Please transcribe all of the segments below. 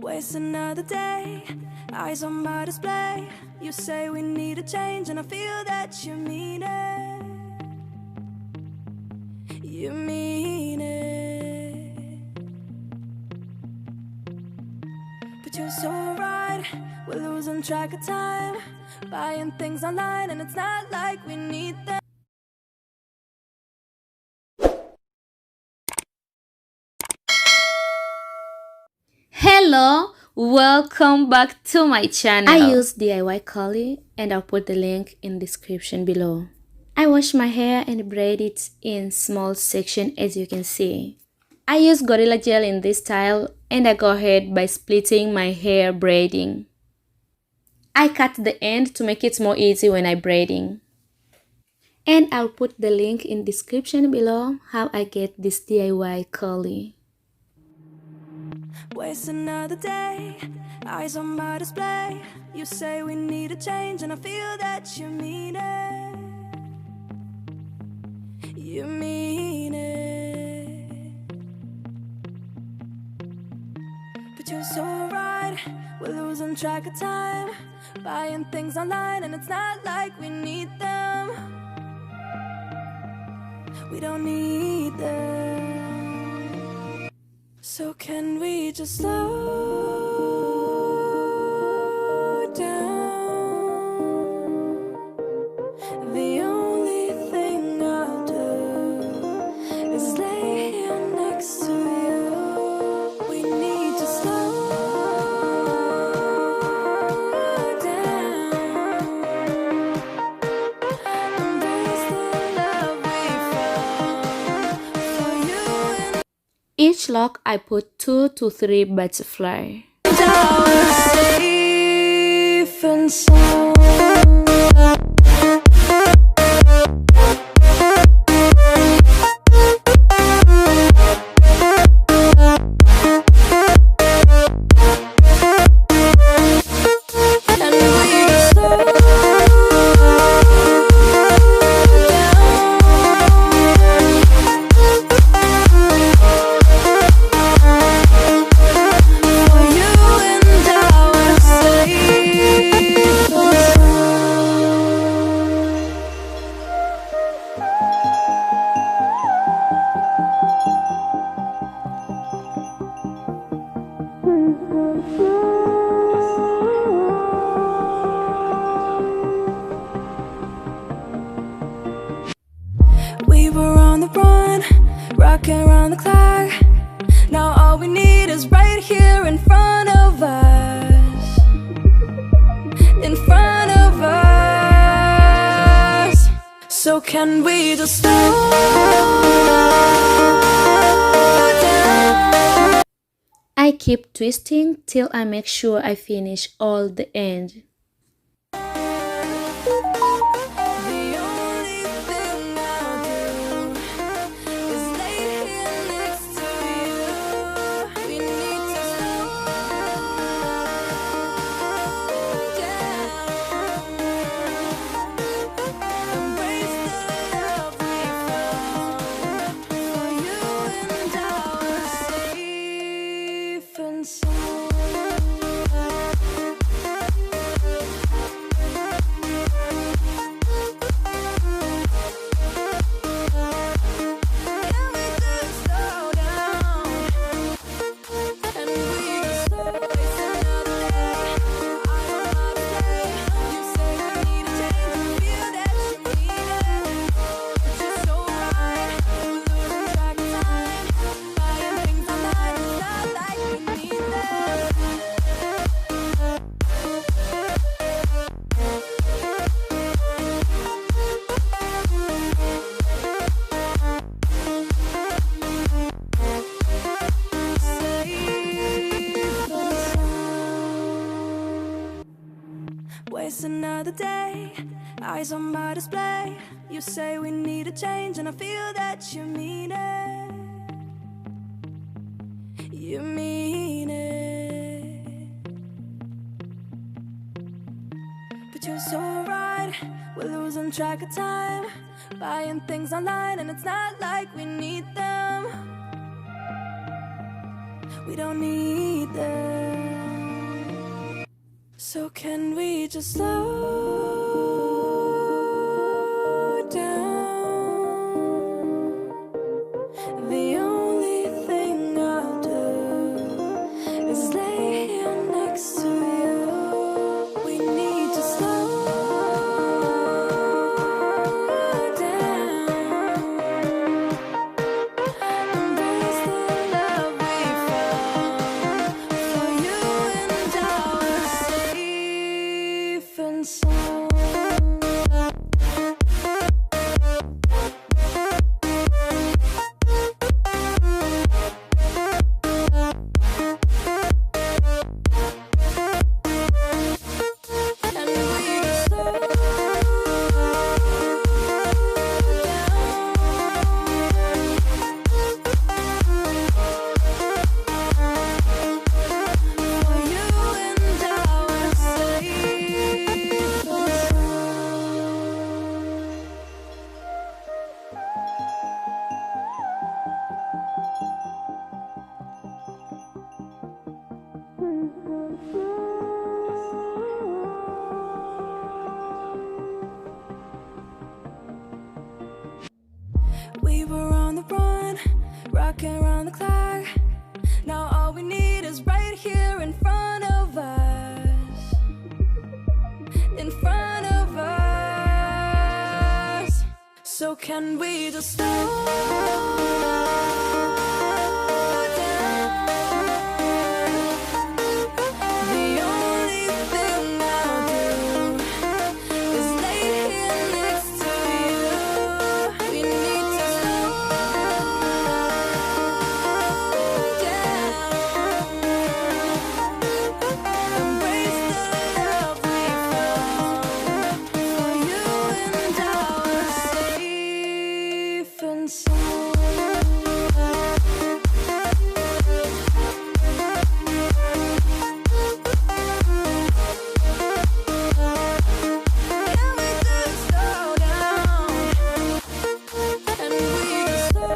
Waste another day, eyes on my display. You say we need a change and I feel that you mean it. You mean it. But you're so right, we're losing track of time, buying things online and it's not like we need them. Hello, welcome back to my channel. I use DIY curly and I'll put the link in description below. I wash my hair and braid it in small section as you can see. I use Gorilla Gel in this style and I go ahead by splitting my hair braiding. I cut the end to make it more easy when I braiding. And I'll put the link in description below how I get this DIY curly. Waste another day, eyes on my display. You say we need a change and I feel that you mean it. You mean it. But you're so right, we're losing track of time, buying things online and it's not like we need them. We don't need them. So can we just slow down? The only thing I'll do is lay here next to you. We need to slow down. Embrace the love we found for you and Each lock I put 2 to 3 butterfly. safe and sound. We were on the run, rocking around the clock. Now all we need is right here in front of us. In front of us. So can we just slow down? I keep twisting till I make sure I finish all the end. Waste another day, eyes on my display. You say we need a change and I feel that you mean it. You mean it. But you're so right, we're losing track of time, buying things online and it's not like we need them. We don't need them. So can we just slow down? The only thing I'll do is lay here next to you. We need to slow down. Embrace the love we found for you and our safe and sound. We were on the run, rocking around the clock. Now all we need is right here in front of us. In front of us. So can we just slow down? The only thing I'll do is lay here next to you. We need to slow down. Embrace the love we found for you and our safe and sound. Can we just slow down? And we just slow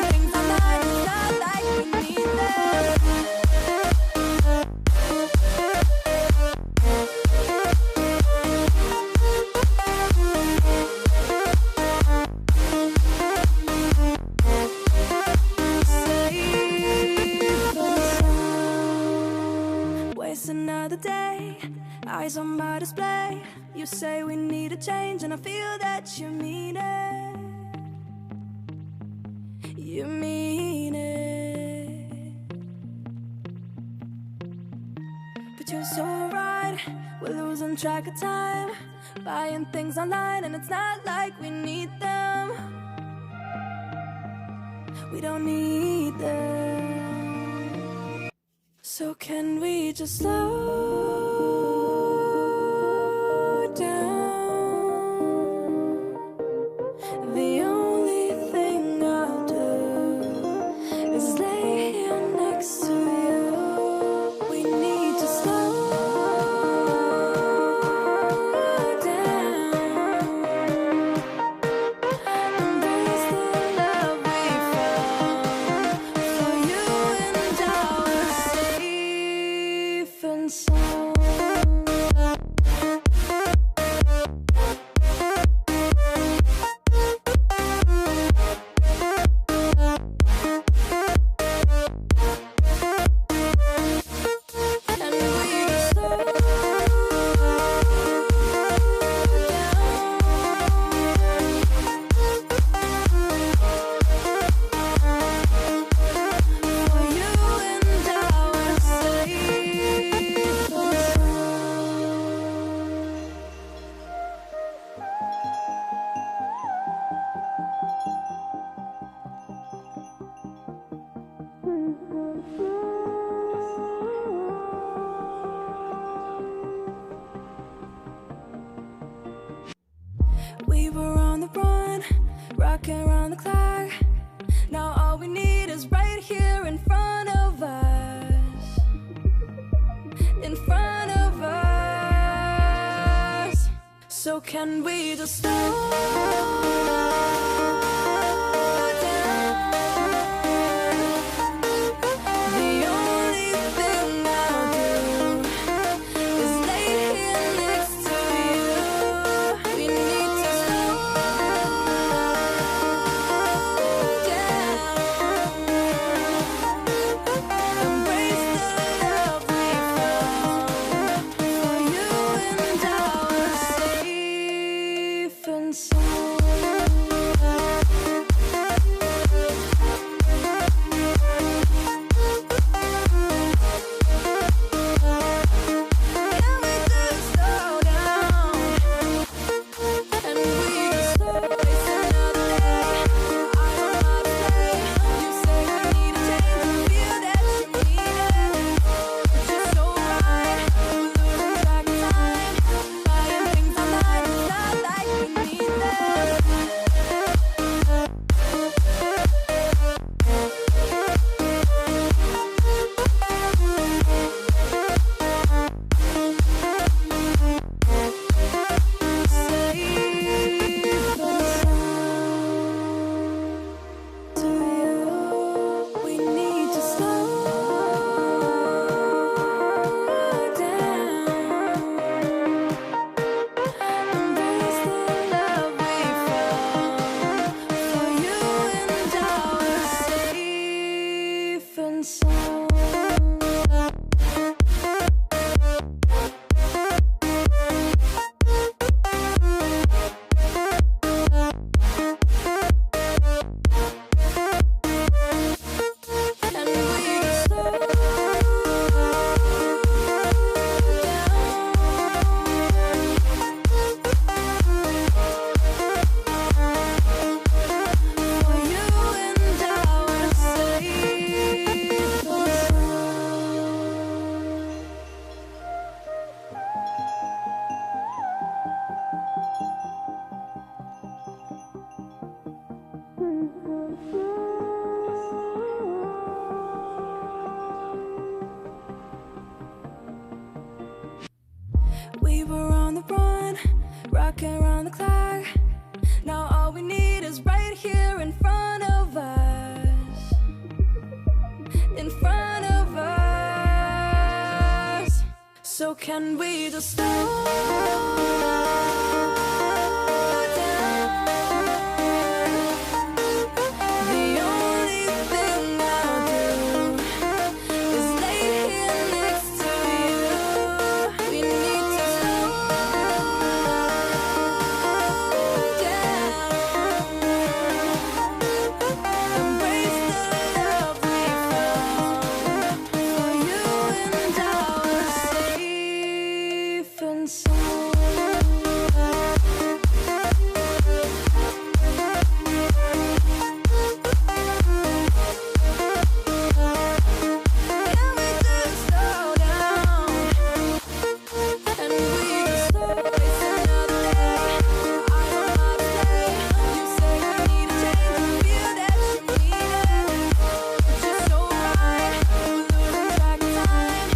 waste another day. I don't wanna play. You say we need a change, feel that you need it. But you're so right, we're losing track of time. Buying things online, it's not like we need them. Waste another day, eyes on my display. You say we need a change, and I feel that you mean it. You mean it. But you're so right, we're losing track of time. Buying things online, and it's not like we need them. We don't need them. So can we just slow down? The only thing I'll do is lay here next to you. We need to slow down. Embrace the love we found for you and our safe and sound. And we just slow down for you and our safe and we were on the run, rocking around the clock. Now all we need is right here in front of us. In front of us. So can we just slow down? The only thing I'll do is lay here next to you. We need to slow down. Embrace the love we found. For you and I are safe and sound. Can we just slow down? And we just slow waste another day. I don't know how to play. You say we need a change. Feel that you need it. It's just so right. We're losing track of time. Buying things online. It's not like we need that. We were on the run, rocking around the clock. Now all we need is right here in front of us. In front of us. So can we just slow down? The only thing I'll do is lay here next to you. We need to slow down. Embrace the love we found. For you and I are safe and sound. Can we just slow down? And we just slow waste another day. I don't know how to play. You say we need a change. Feel that you need it. It's just so right. We're losing track of time.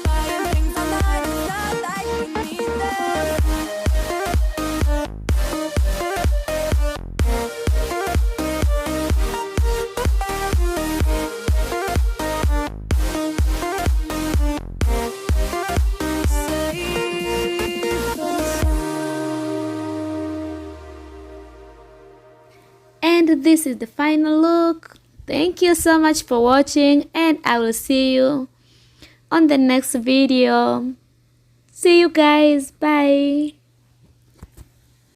Buying things online. It's not like we need that. And this is the final look. Thank you so much for watching, and I will see you on the next video. See you guys. Bye.